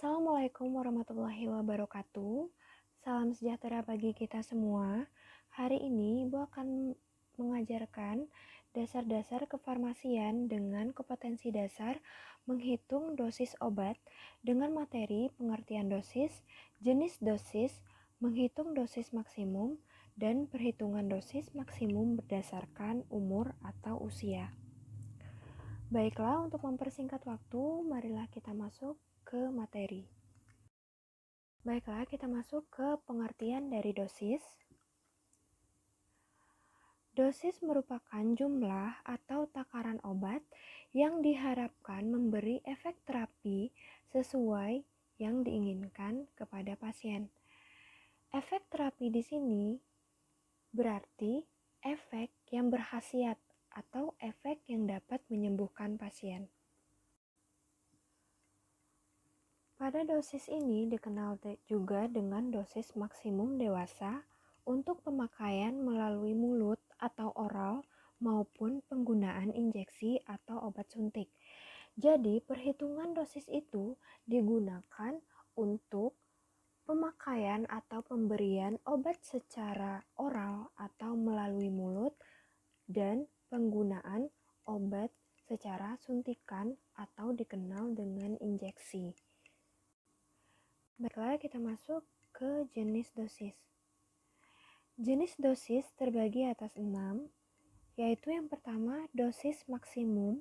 Assalamualaikum warahmatullahi wabarakatuh. Salam sejahtera bagi kita semua. Hari ini Ibu akan mengajarkan dasar-dasar kefarmasian dengan kompetensi dasar menghitung dosis obat dengan materi pengertian dosis, jenis dosis, menghitung dosis maksimum, dan perhitungan dosis maksimum berdasarkan umur atau usia. Baiklah, untuk mempersingkat waktu, marilah kita masuk ke materi. Baiklah, kita masuk ke pengertian dari dosis. Dosis merupakan jumlah atau takaran obat yang diharapkan memberi efek terapi sesuai yang diinginkan kepada pasien. Efek terapi di sini berarti efek yang berkhasiat atau efek yang dapat menyembuhkan pasien. Pada dosis ini dikenal juga dengan dosis maksimum dewasa untuk pemakaian melalui mulut atau oral maupun penggunaan injeksi atau obat suntik. Jadi perhitungan dosis itu digunakan untuk pemakaian atau pemberian obat secara oral atau melalui mulut dan penggunaan obat secara suntikan atau dikenal dengan injeksi. Baiklah, kita masuk ke jenis dosis. Jenis dosis terbagi atas 6, yaitu yang pertama dosis maksimum,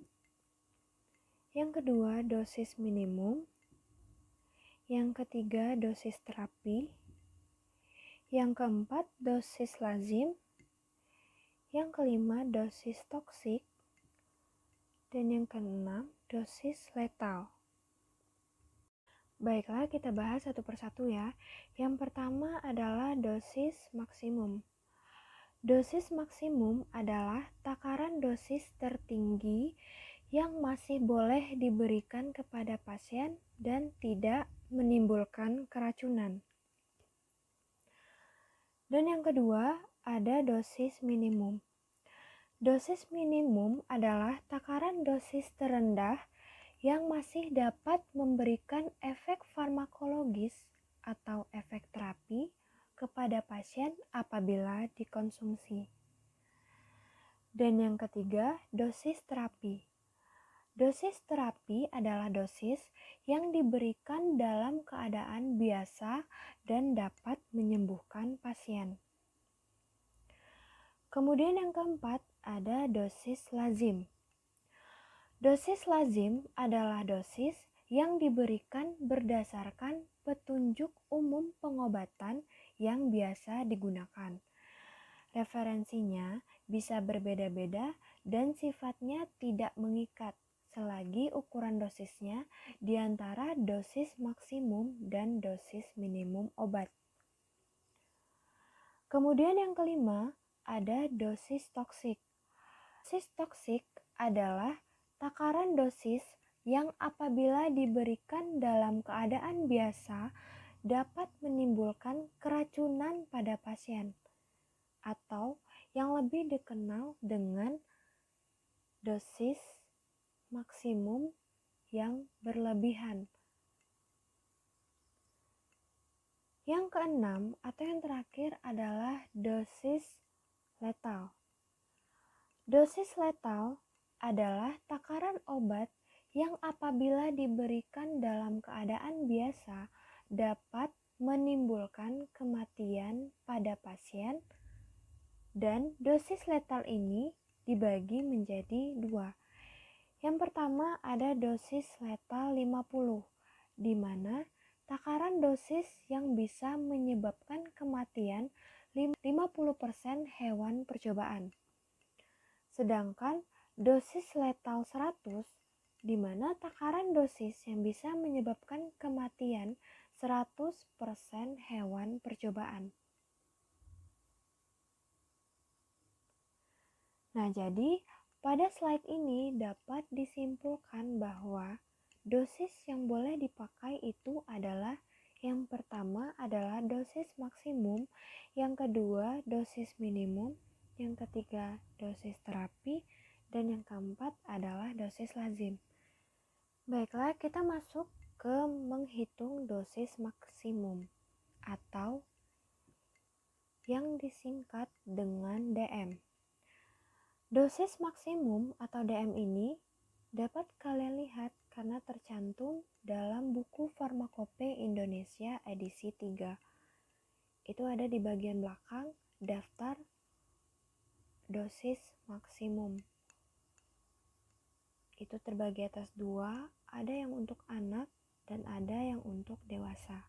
yang kedua dosis minimum, yang ketiga dosis terapi, yang keempat dosis lazim, yang kelima dosis toksik, dan yang keenam dosis letal. Baiklah, kita bahas satu persatu ya. Yang pertama adalah dosis maksimum. Dosis maksimum adalah takaran dosis tertinggi yang masih boleh diberikan kepada pasien dan tidak menimbulkan keracunan. Dan yang kedua, ada dosis minimum. Dosis minimum adalah takaran dosis terendah yang masih dapat memberikan efek farmakologis atau efek terapi kepada pasien apabila dikonsumsi. Dan yang ketiga, dosis terapi. Dosis terapi adalah dosis yang diberikan dalam keadaan biasa dan dapat menyembuhkan pasien. Kemudian yang keempat, ada dosis lazim. Dosis lazim adalah dosis yang diberikan berdasarkan petunjuk umum pengobatan yang biasa digunakan. Referensinya bisa berbeda-beda dan sifatnya tidak mengikat selagi ukuran dosisnya di antara dosis maksimum dan dosis minimum obat. Kemudian yang kelima, ada dosis toksik. Dosis toksik adalah takaran dosis yang apabila diberikan dalam keadaan biasa dapat menimbulkan keracunan pada pasien atau yang lebih dikenal dengan dosis maksimum yang berlebihan. Yang keenam atau yang terakhir adalah dosis letal. Dosis letal adalah takaran obat yang apabila diberikan dalam keadaan biasa dapat menimbulkan kematian pada pasien, dan dosis letal ini dibagi menjadi 2. Yang pertama ada dosis letal 50, di mana takaran dosis yang bisa menyebabkan kematian 50% hewan percobaan. Sedangkan dosis letal 100, di mana takaran dosis yang bisa menyebabkan kematian 100% hewan percobaan. Nah, jadi pada slide ini dapat disimpulkan bahwa dosis yang boleh dipakai itu adalah yang pertama adalah dosis maksimum, yang kedua dosis minimum, yang ketiga dosis terapi, dan yang keempat adalah dosis lazim. Baiklah, kita masuk ke menghitung dosis maksimum atau yang disingkat dengan DM. Dosis maksimum atau DM ini dapat kalian lihat karena tercantum dalam buku Farmakope Indonesia edisi 3. Itu ada di bagian belakang daftar dosis maksimum. Itu terbagi atas 2, ada yang untuk anak dan ada yang untuk dewasa.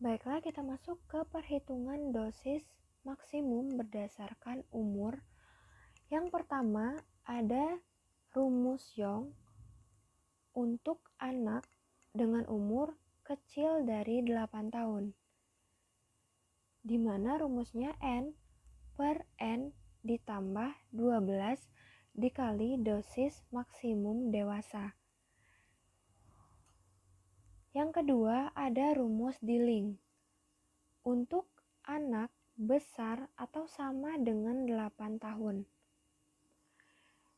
Baiklah, kita masuk ke perhitungan dosis maksimum berdasarkan umur. Yang pertama ada rumus Young untuk anak dengan umur kecil dari 8 tahun. Di mana rumusnya N per N ditambah 12 dikali dosis maksimum dewasa. Yang kedua ada rumus Dilling untuk anak besar atau sama dengan 8 tahun.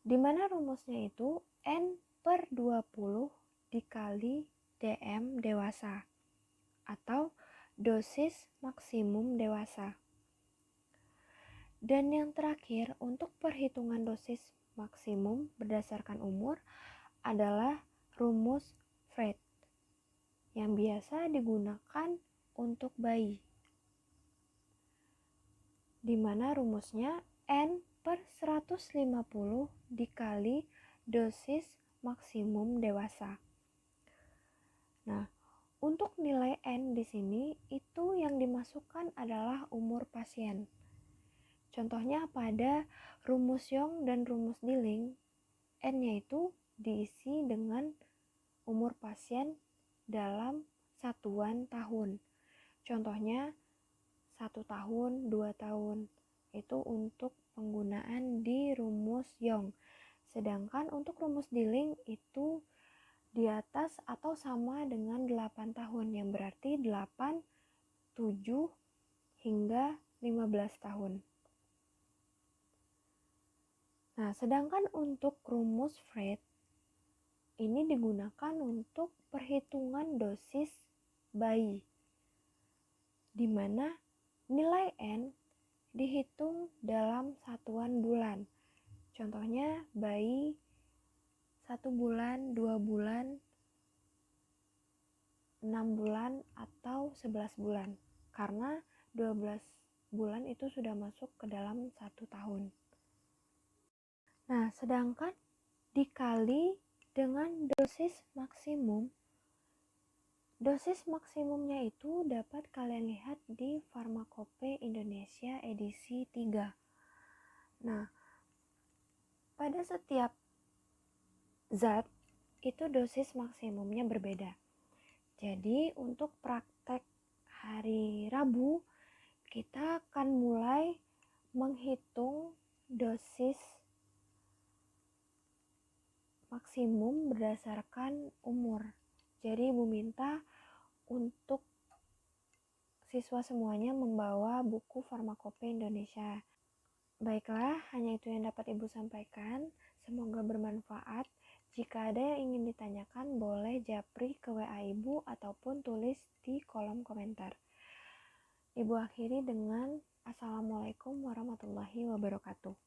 Di mana rumusnya itu N per 20 dikali DM dewasa atau dosis maksimum dewasa. Dan yang terakhir untuk perhitungan dosis maksimum berdasarkan umur adalah rumus Fred yang biasa digunakan untuk bayi. Di mana rumusnya N per 150 dikali dosis maksimum dewasa. Nah, untuk nilai N di sini itu yang dimasukkan adalah umur pasien. Contohnya pada rumus Young dan rumus Dilling, N-nya itu diisi dengan umur pasien dalam satuan tahun. Contohnya 1 tahun, 2 tahun. Itu untuk penggunaan di rumus Young. Sedangkan untuk rumus Dilling itu di atas atau sama dengan 8 tahun, yang berarti 8, 7, hingga 15 tahun. Nah, sedangkan untuk rumus Fred ini digunakan untuk perhitungan dosis bayi, di mana nilai N dihitung dalam satuan bulan. Contohnya bayi 1 bulan, 2 bulan, 6 bulan, atau 11 bulan. Karena 12 bulan itu sudah masuk ke dalam 1 tahun. Nah, sedangkan dikali dengan dosis maksimum, dosis maksimumnya itu dapat kalian lihat di Farmakope Indonesia edisi 3. Nah, pada setiap zat itu dosis maksimumnya berbeda. Jadi untuk praktek hari Rabu kita akan mulai menghitung dosis maksimum berdasarkan umur. Jadi Ibu minta untuk siswa semuanya membawa buku Farmakope Indonesia. Baiklah, hanya itu yang dapat Ibu sampaikan. Semoga bermanfaat. Jika ada yang ingin ditanyakan, boleh japri ke WA Ibu ataupun tulis di kolom komentar. Ibu akhiri dengan Assalamualaikum warahmatullahi wabarakatuh.